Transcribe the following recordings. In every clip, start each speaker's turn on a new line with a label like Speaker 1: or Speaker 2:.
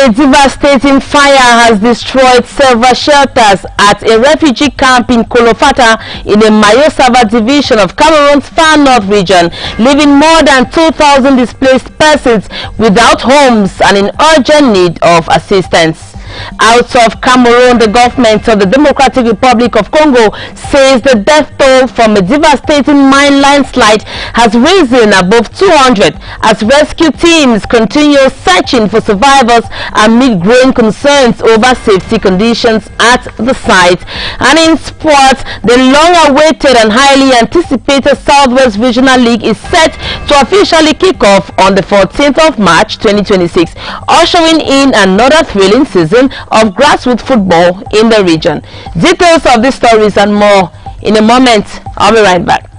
Speaker 1: A devastating fire has destroyed several shelters at a refugee camp in Kolofata in the Mayosava division of Cameroon's far north region, leaving more than 2,000 displaced persons without homes and in urgent need of assistance. Out of Cameroon, the government of the Democratic Republic of Congo says the death toll from a devastating mine landslide has risen above 200 as rescue teams continue searching for survivors amid growing concerns over safety conditions at the site. And in sports, the long-awaited and highly anticipated Southwest Regional League is set to officially kick off on the 14th of March 2026, ushering in another thrilling season of grassroots football in the region. Details of these stories and more in a moment. I'll be right back.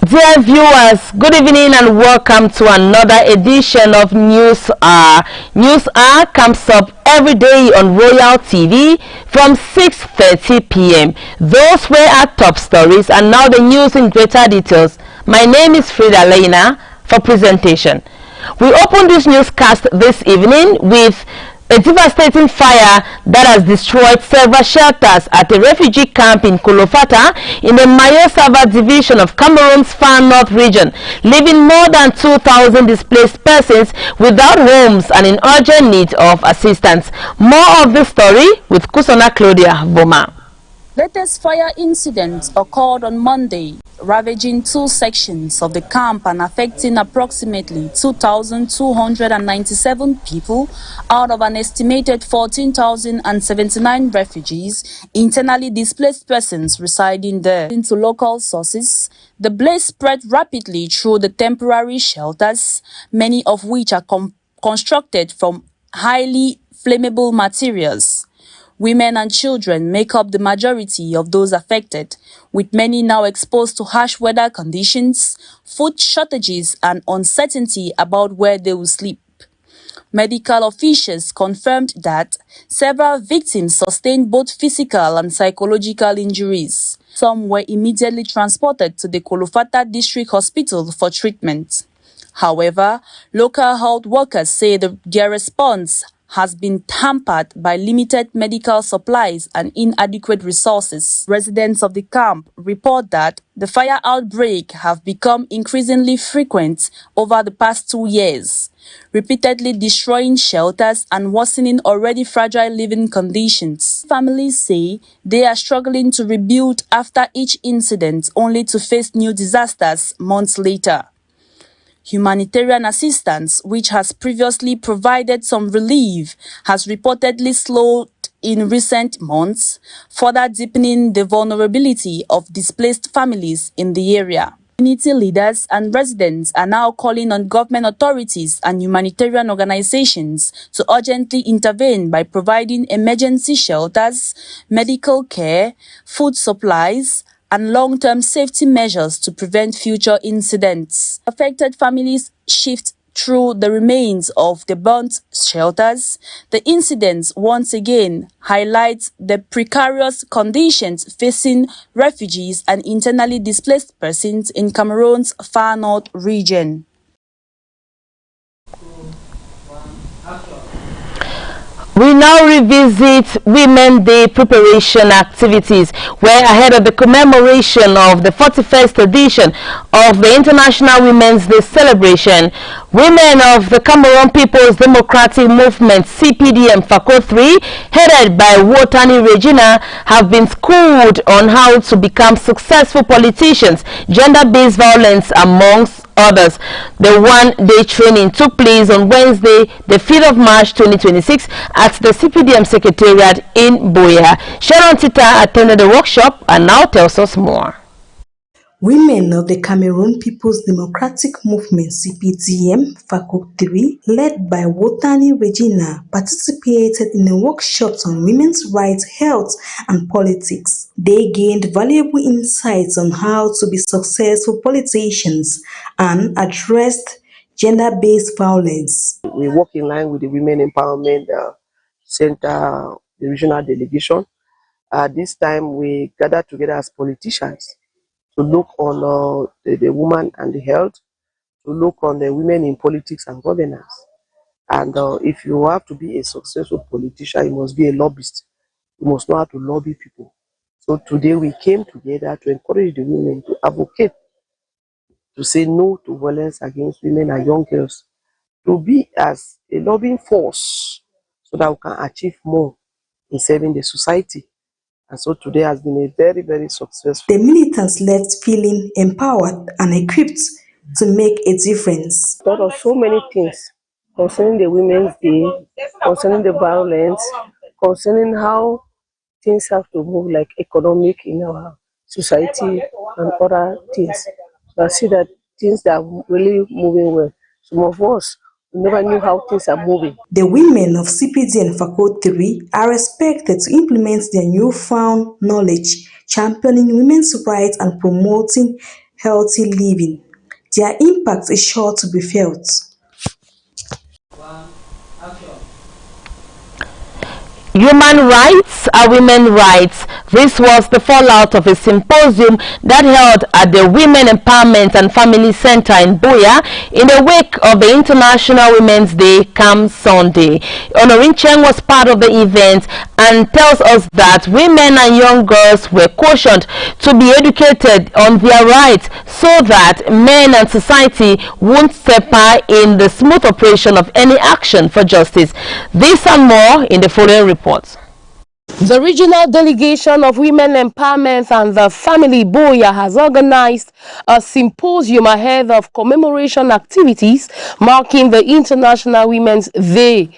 Speaker 1: Dear viewers, good evening and welcome to another edition of News Hour. News Hour comes up every day on Royal TV from 6:30 p.m. Those were our top stories, and now the news in greater details. My name is Frida Leina for presentation. We open this newscast this evening with a devastating fire that has destroyed several shelters at a refugee camp in Kolofata in the Mayosava division of Cameroon's far north region, leaving more than 2,000 displaced persons without homes and in urgent need of assistance. More of the story with Kusona Claudia Boma.
Speaker 2: Latest fire incident occurred on Monday, ravaging two sections of the camp and affecting approximately 2,297 people out of an estimated 14,079 refugees, internally displaced persons residing there. According to local sources, the blaze spread rapidly through the temporary shelters, many of which are constructed from highly flammable materials. Women and children make up the majority of those affected, with many now exposed to harsh weather conditions, food shortages, and uncertainty about where they will sleep. Medical officials confirmed that several victims sustained both physical and psychological injuries. Some were immediately transported to the Kolofata District Hospital for treatment. However, local health workers say their response has been hampered by limited medical supplies and inadequate resources. Residents of the camp report that the fire outbreaks have become increasingly frequent over the past 2 years, repeatedly destroying shelters and worsening already fragile living conditions. Families say they are struggling to rebuild after each incident, only to face new disasters months later. Humanitarian assistance, which has previously provided some relief, has reportedly slowed in recent months, further deepening the vulnerability of displaced families in the area. Community leaders and residents are now calling on government authorities and humanitarian organizations to urgently intervene by providing emergency shelters, medical care, food supplies, and long-term safety measures to prevent future incidents. Affected families shift through the remains of the burnt shelters. The incidents once again highlight the precarious conditions facing refugees and internally displaced persons in Cameroon's far north region.
Speaker 1: We now revisit Women's Day preparation activities, where ahead of the commemoration of the 41st edition of the International Women's Day celebration, women of the Cameroon People's Democratic Movement CPDM FACO 3, headed by Wotani Regina, have been schooled on how to become successful politicians, gender-based violence amongst others. The one-day training took place on Wednesday, the 5th of March 2026 at the CPDM Secretariat in Boya. Sharon Tita attended the workshop and now tells us more.
Speaker 3: Women of the Cameroon People's Democratic Movement CPDM FACO 3, led by Wotani Regina, participated in a workshop on women's rights, health, and politics. They gained valuable insights on how to be successful politicians and addressed gender-based violence.
Speaker 4: We work in line with the Women Empowerment Center, the regional delegation, This time we gather together as politicians to look on the woman and the health, to look on the women in politics and governance. And if you have to be a successful politician, you must be a lobbyist. You must know how to lobby people. So today we came together to encourage the women to advocate, to say no to violence against women and young girls, to be as a lobbying force so that we can achieve more in serving the society. And so today has been a very, very successful.
Speaker 3: The militants left feeling empowered and equipped to make a difference.
Speaker 4: Thought of so many things concerning the Women's Day, concerning the violence, concerning how things have to move like economic in our society and other things. So I see that things are really moving well. Some of us never knew how things are moving.
Speaker 3: The women of CPD and Fakot 3 are expected to implement their newfound knowledge, championing women's rights and promoting healthy living. Their impact is sure to be felt.
Speaker 1: Human rights are women's rights. This was the fallout of a symposium that held at the Women Empowerment and Family Center in Buea in the wake of the International Women's Day come Sunday. Honorin Cheng was part of the event and tells us that women and young girls were cautioned to be educated on their rights so that men and society won't step in the smooth operation of any action for justice. This and more in the following report.
Speaker 5: The regional delegation of Women Empowerment and the Family Buea has organized a symposium ahead of commemoration activities marking the International Women's Day.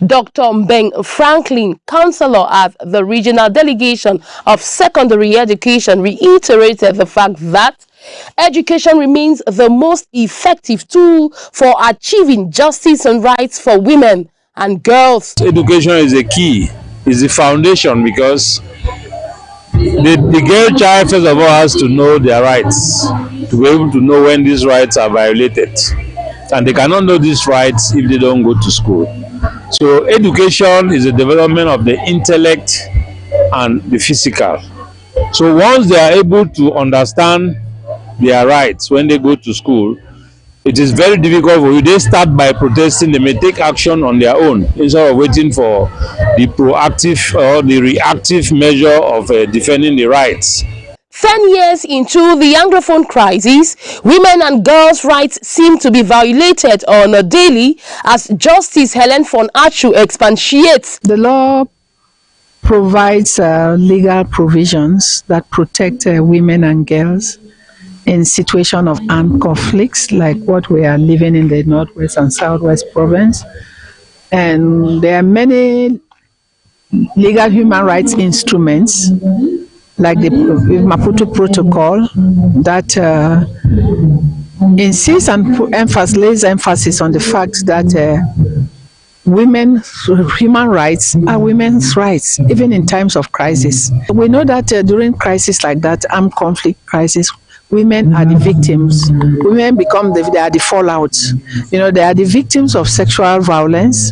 Speaker 5: Dr. Mbeng Franklin, counselor at the regional delegation of secondary education, reiterated the fact that education remains the most effective tool for achieving justice and rights for women and girls.
Speaker 6: Education is a key. Is the foundation, because the girl child first of all has to know their rights, to be able to know when these rights are violated, and they cannot know these rights if they don't go to school. So education is the development of the intellect and the physical. So once they are able to understand their rights when they go to school, it is very difficult for you. They start by protesting. They may take action on their own instead of waiting for the proactive or the reactive measure of defending the rights.
Speaker 5: 10 years into the Anglophone crisis, women and girls' rights seem to be violated on a daily, as Justice Helen von Achu expatiates.
Speaker 7: The law provides legal provisions that protect women and girls in situation of armed conflicts like what we are living in the Northwest and Southwest province. And there are many legal human rights instruments like the Maputo Protocol that insists and lays emphasis on the fact that women's human rights are women's rights, even in times of crisis. We know that during crisis like that, armed conflict crisis, women are the victims. Women become they are the fallout. You know, they are the victims of sexual violence,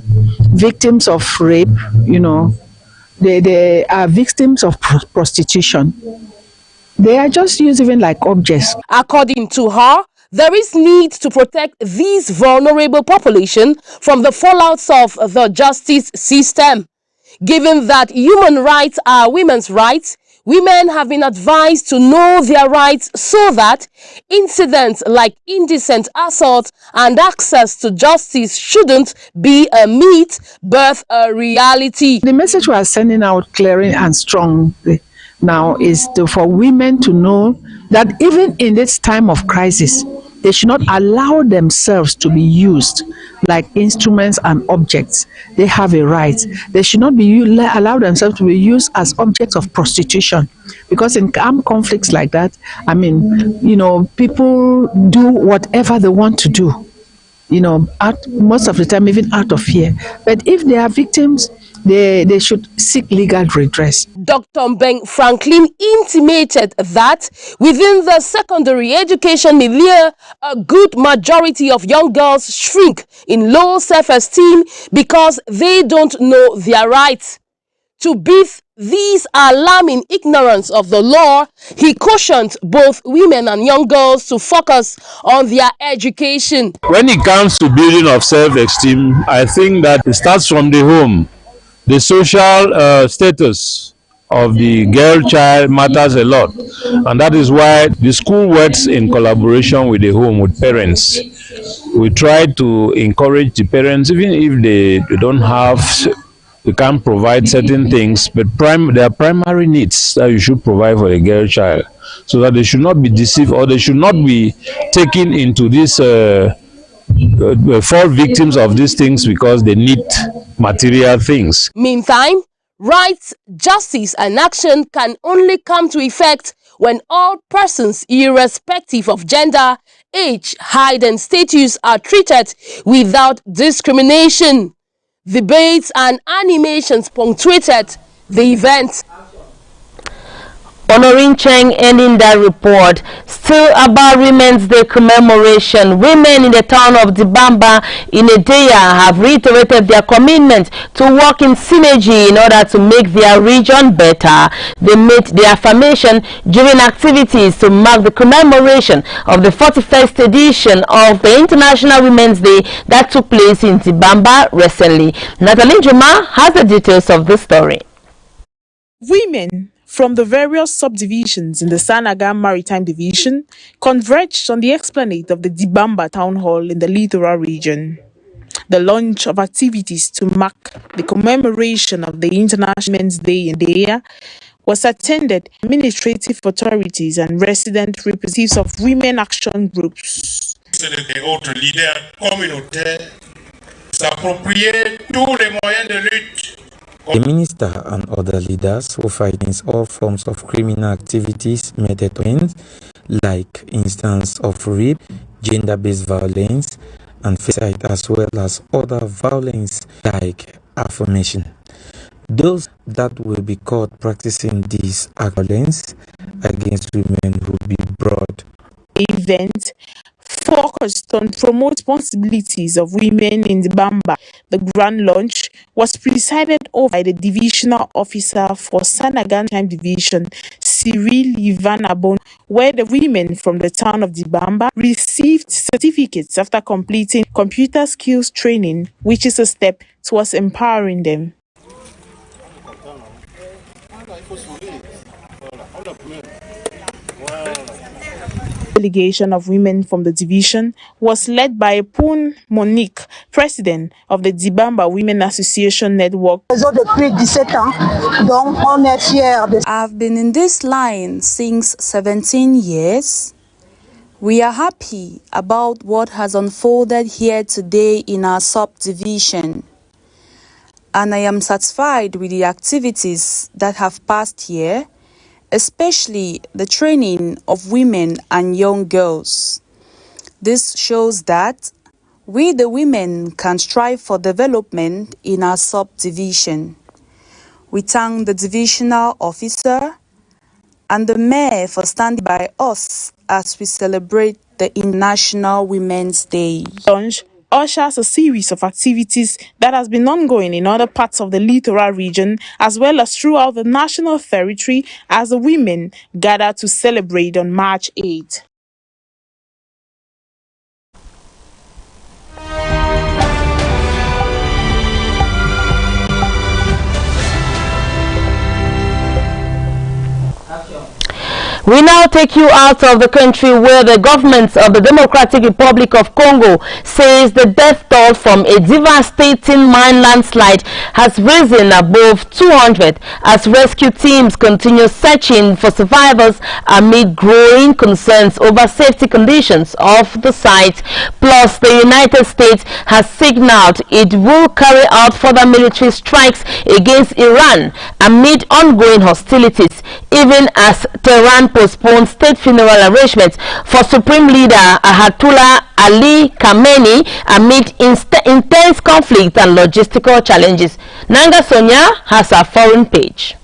Speaker 7: victims of rape. You know, they are victims of prostitution. They are just used even like objects.
Speaker 5: According to her, there is need to protect these vulnerable population from the fallouts of the justice system. Given that human rights are women's rights, women have been advised to know their rights so that incidents like indecent assault and access to justice shouldn't be a myth but a reality.
Speaker 7: The message we are sending out clearly and strongly now is for women to know that even in this time of crisis, they should not allow themselves to be used like instruments and objects. They have a right. They should not be allow themselves to be used as objects of prostitution. Because in armed conflicts like that, I mean, you know, people do whatever they want to do. You know, most of the time, even out of fear. But if they are victims, they should seek legal redress.
Speaker 5: Dr. Mbeng Franklin intimated that within the secondary education milieu, a good majority of young girls shrink in low self-esteem because they don't know their rights. To beat these alarming ignorance of the law, he cautioned both women and young girls to focus on their education.
Speaker 6: When it comes to building of self-esteem, I think that it starts from the home. The social status of the girl child matters a lot, and that is why the school works in collaboration with the home, with parents. We try to encourage the parents, even if they don't have, they can't provide certain things, but there are primary needs that you should provide for a girl child, so that they should not be deceived or they should not be taken into this fall victims of these things because they need material things.
Speaker 5: Meantime, rights, justice, and action can only come to effect when all persons, irrespective of gender, age, height, and status, are treated without discrimination. Debates and animations punctuated the event.
Speaker 1: Honoring Cheng ending that report. Still about Women's Day commemoration, women in the town of Dibamba in Edeya have reiterated their commitment to work in synergy in order to make their region better. They made the affirmation during activities to mark the commemoration of the 41st edition of the International Women's Day that took place in Dibamba recently. Natalie Juma has the details of this story.
Speaker 8: Women from the various subdivisions in the Sanaga Maritime Division converged on the esplanade of the Dibamba Town Hall in the Littoral region. The launch of activities to mark the commemoration of the International Women's Day in Edeya was attended by administrative authorities and resident representatives of women action groups.
Speaker 9: Autres leaders communautaires s'approprier tous les moyens de lutte.
Speaker 10: The minister and other leaders who fight against all forms of criminal activities made it wins, like instance of rape, gender-based violence, and femicide, as well as other violence like affirmation. Those that will be caught practicing this violence against women will be brought.
Speaker 8: The event focused on promoting responsibilities of women in Dibamba. The grand launch was presided over by the divisional officer for Sanaga Maritime Division, Cyril Ivanabon, where the women from the town of Dibamba received certificates after completing computer skills training, which is a step towards empowering them. Delegation of women from the division was led by Poon Monique, president of the Dibamba Women Association Network.
Speaker 2: I've been in this line since 17 years. We are happy about what has unfolded here today in our subdivision, and I am satisfied with the activities that have passed here, especially the training of women and young girls. This shows that we the women can strive for development in our subdivision. We thank the divisional officer and the mayor for standing by us as we celebrate the International Women's Day.
Speaker 8: Launch ushers a series of activities that has been ongoing in other parts of the littoral region as well as throughout the national territory as the women gather to celebrate on March 8th.
Speaker 1: We now take you out of the country where the government of the Democratic Republic of Congo says the death toll from a devastating mine landslide has risen above 200 as rescue teams continue searching for survivors amid growing concerns over safety conditions of the site. Plus, the United States has signaled it will carry out further military strikes against Iran amid ongoing hostilities, even as Tehran postponed state funeral arrangements for Supreme Leader Ayatollah Ali Khamenei amid intense conflict and logistical challenges. Nanga Sonia has a foreign page.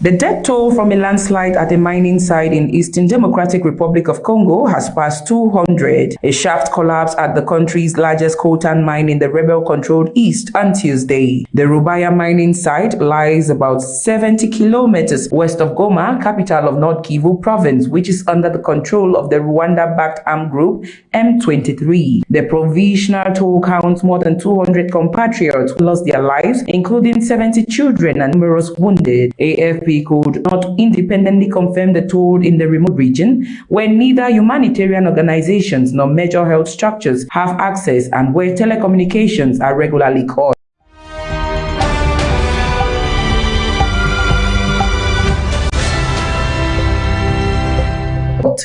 Speaker 11: The death toll from a landslide at a mining site in Eastern Democratic Republic of Congo has passed 200. A shaft collapsed at the country's largest coltan mine in the rebel-controlled east on Tuesday. The Rubaya mining site lies about 70 kilometers west of Goma, capital of North Kivu province, which is under the control of the Rwanda-backed armed group M23. The provisional toll counts more than 200 compatriots who lost their lives, including 70 children and numerous wounded. AFP could not independently confirm the toll in the remote region, where neither humanitarian organizations nor major health structures have access and where telecommunications are regularly cut.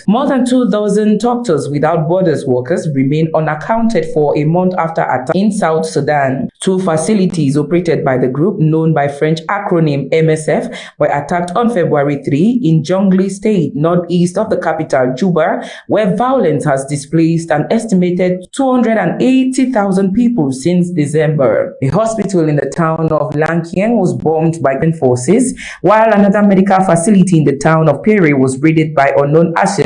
Speaker 11: More than 2,000 Doctors Without Borders workers remain unaccounted for a month after attack in South Sudan. Two facilities operated by the group, known by French acronym MSF, were attacked on February 3 in Jonglei State, northeast of the capital, Juba, where violence has displaced an estimated 280,000 people since December. A hospital in the town of Lankieng was bombed by UN forces, while another medical facility in the town of Peri was raided by unknown assailants.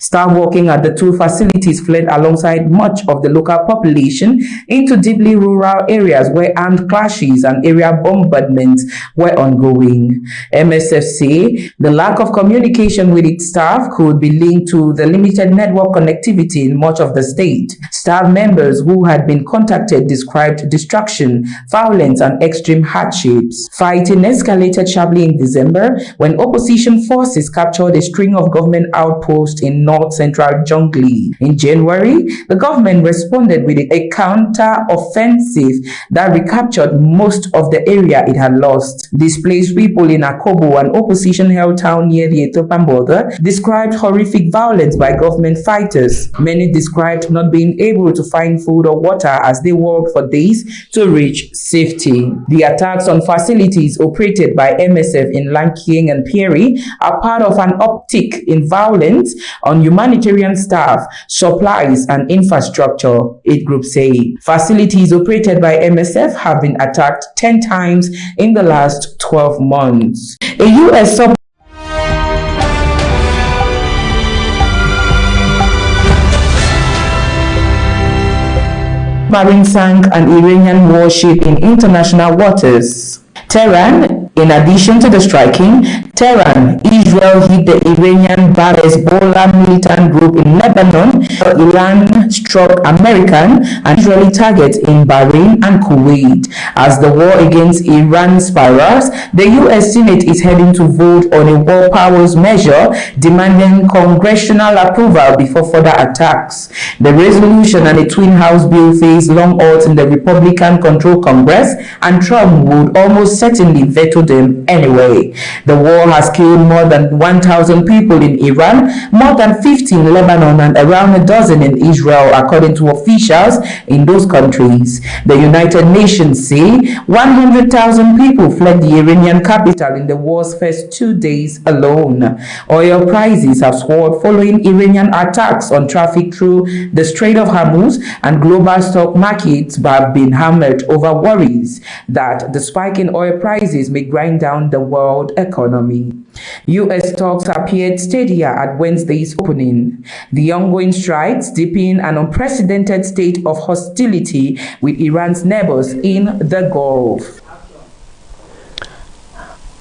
Speaker 11: Staff working at the two facilities fled alongside much of the local population into deeply rural areas where armed clashes and area bombardments were ongoing. MSF say the lack of communication with its staff could be linked to the limited network connectivity in much of the state. Staff members who had been contacted described destruction, violence, and extreme hardships. Fighting escalated sharply in December when opposition forces captured a string of government outposts in north-central Jonglei. In January, the government responded with a counter-offensive that recaptured most of the area it had lost. Displaced people in Akobo, an opposition-held town near the Ethiopian border, described horrific violence by government fighters. Many described not being able to find food or water as they walked for days to reach safety. The attacks on facilities operated by MSF in Lankieng and Peri are part of an uptick in violence on humanitarian staff, supplies, and infrastructure, aid groups say. Facilities operated by MSF have been attacked 10 times in the last 12 months. A U.S. submarine sank an Iranian warship in international waters. Tehran. In addition to the striking, Tehran, Israel hit the Iranian-backed Hezbollah militant group in Lebanon. Iran struck American and Israeli targets in Bahrain and Kuwait. As the war against Iran spirals, the U.S. Senate is heading to vote on a war powers measure demanding congressional approval before further attacks. The resolution and a twin House bill face long odds in the Republican-controlled Congress, and Trump would almost certainly veto them anyway. The war has killed more than 1,000 people in Iran, more than 50 in Lebanon, and around a dozen in Israel, according to officials in those countries. The United Nations say 100,000 people fled the Iranian capital in the war's first 2 days alone. Oil prices have soared following Iranian attacks on traffic through the Strait of Hormuz, and global stock markets have been hammered over worries that the spike in oil prices may grind down the world economy. U.S. talks appeared steadier at Wednesday's opening. The ongoing strikes deepen an unprecedented state of hostility with Iran's neighbors in the Gulf.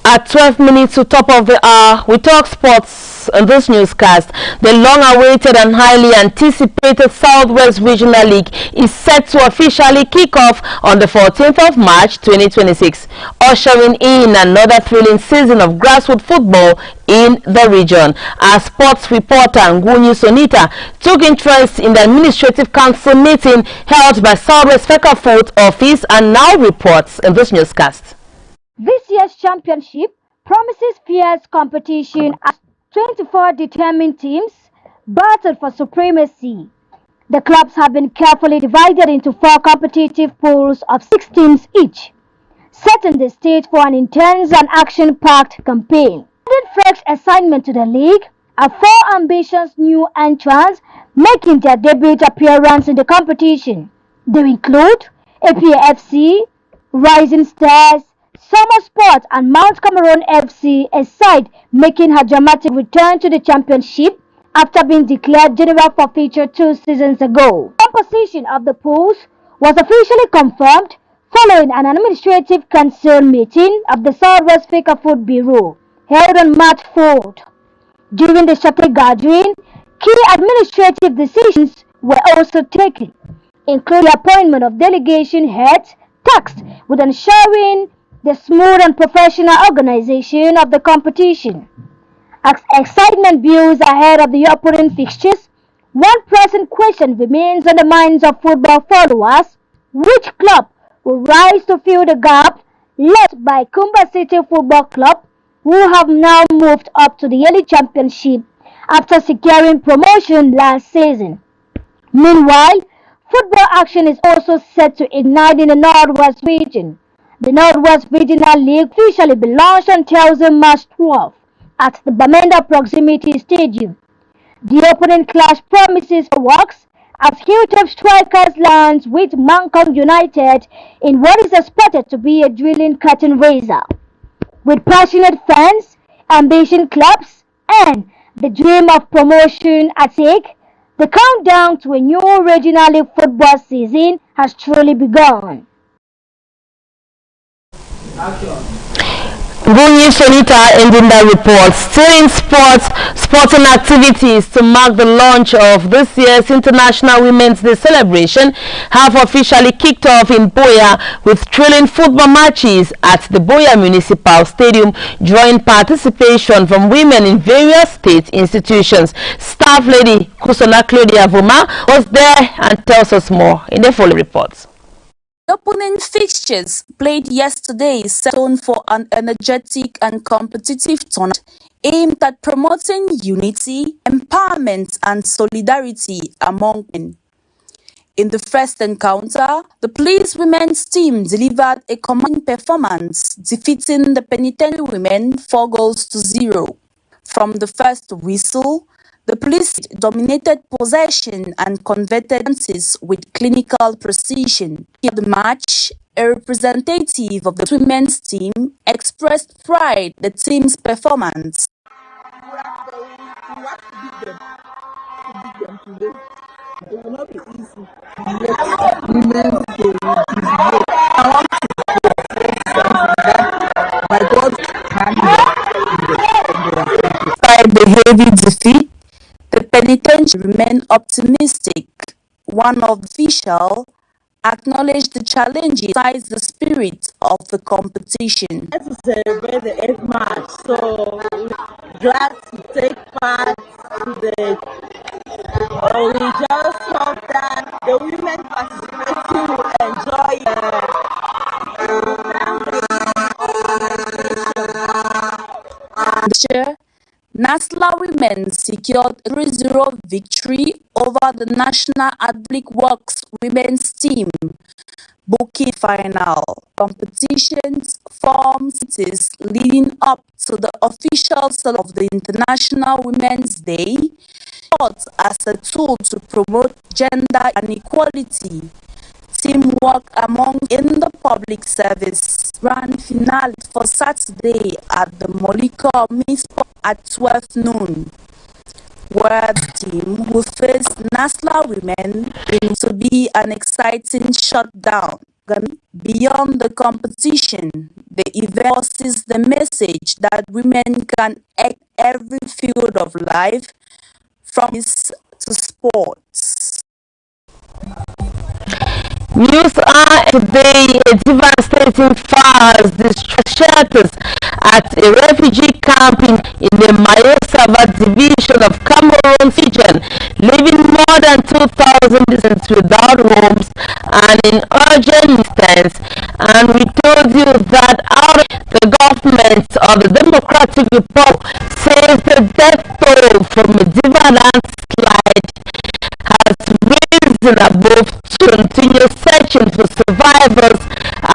Speaker 1: At 12 minutes to top of the hour, we talk sports on this newscast. The long-awaited and highly anticipated Southwest Regional League is set to officially kick off on the 14th of March 2026, ushering in another thrilling season of grassroots football in the region. Our sports reporter Ngunyi Sonita took interest in the Administrative Council meeting held by Southwest Fecafoot office and now reports in this newscast.
Speaker 12: This year's championship promises fierce competition as 24 determined teams battle for supremacy. The clubs have been carefully divided into 4 competitive pools of 6 teams each, setting the stage for an intense and action-packed campaign. Adding fresh assignment to the league are 4 ambitious new entrants making their debut appearance in the competition. They include APFC, Rising Stars, Summer Sport and Mount Cameroon FC, a side making her dramatic return to the championship after being declared general forfeiture 2 seasons ago. The composition of the pools was officially confirmed following an administrative council meeting of the Southwest Africa Food Bureau held on March 4th. During the separate gathering, key administrative decisions were also taken, including the appointment of delegation heads tasked with ensuring the smooth and professional organization of the competition. As excitement builds ahead of the opening fixtures, one pressing question remains on the minds of football followers: which club will rise to fill the gap left by Kumba City Football Club, who have now moved up to the Elite Championship after securing promotion last season. Meanwhile, football action is also set to ignite in the Northwest region. The Northwest Regional League officially be launched on Thursday, March 12 at the Bamenda Proximity Stadium. The opening clash promises works as Hilltop Strikers lands with Mancom United in what is expected to be a drilling curtain raiser. With passionate fans, ambition clubs, and the dream of promotion at stake, the countdown to a new regional league football season has truly begun.
Speaker 1: Good news, Sonita, ending the report. Still in sporting activities to mark the launch of this year's International Women's Day celebration have officially kicked off in Boya with thrilling football matches at the Boya Municipal Stadium, drawing participation from women in various state institutions. Staff lady Kusona Claudia Vuma was there and tells us more in the following reports.
Speaker 2: Opening fixtures played yesterday set on for an energetic and competitive tournament aimed at promoting unity, empowerment and solidarity among women. In the first encounter, the police women's team delivered a commanding performance, defeating the penitentiary women 4-0. From the first whistle, the police dominated possession and converted chances with clinical precision. In the match, a representative of the women's team expressed pride in the team's performance.
Speaker 13: It will not be easy. Yet, women's day I want to by God's
Speaker 2: Despite the heavy defeat, the penitentiary remained optimistic. One official acknowledged the challenges besides the spirit of the competition.
Speaker 13: To celebrate the 8th March, so we're glad to take part in the. We just hope that the women participating will enjoy
Speaker 2: This year, Nasla women secured a 3-0 victory over the National Public Works women's team, booking final. Competitions form cities leading up to the official celebration of the International Women's Day, thought as a tool to promote gender equality, teamwork among in the public service. Grand finale for Saturday at the Moliko Misport at 12 noon, where the team will face Nasla women to be an exciting shutdown. Beyond the competition, the event forces the message that women can act every field of life, from this to sports.
Speaker 1: News are today a devastating fire has destroyed shelters at a refugee camp in the Mayo-Sava division of Cameroon region, leaving more than 2,000 citizens without homes and in urgent instance. And we told you that out of the government of the Democratic Republic says the death toll from a Diva landslide has risen above to continue searching for survivors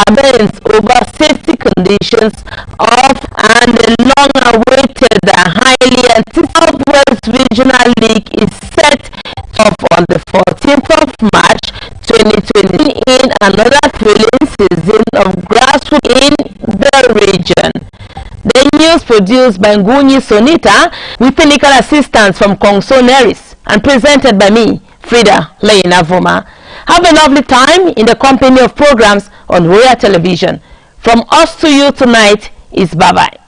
Speaker 1: amidst over safety conditions of and the long-awaited and highly anticipated Southwest Regional League is set up on the 14th of March 2020 in another thrilling season of grassroots in the Central Region. The news produced by Nguni Sonita with technical assistance from Kongso Neris and presented by me, Frida Leina Vuma. Have a lovely time in the company of programs on Royal Television. From us to you tonight is bye-bye.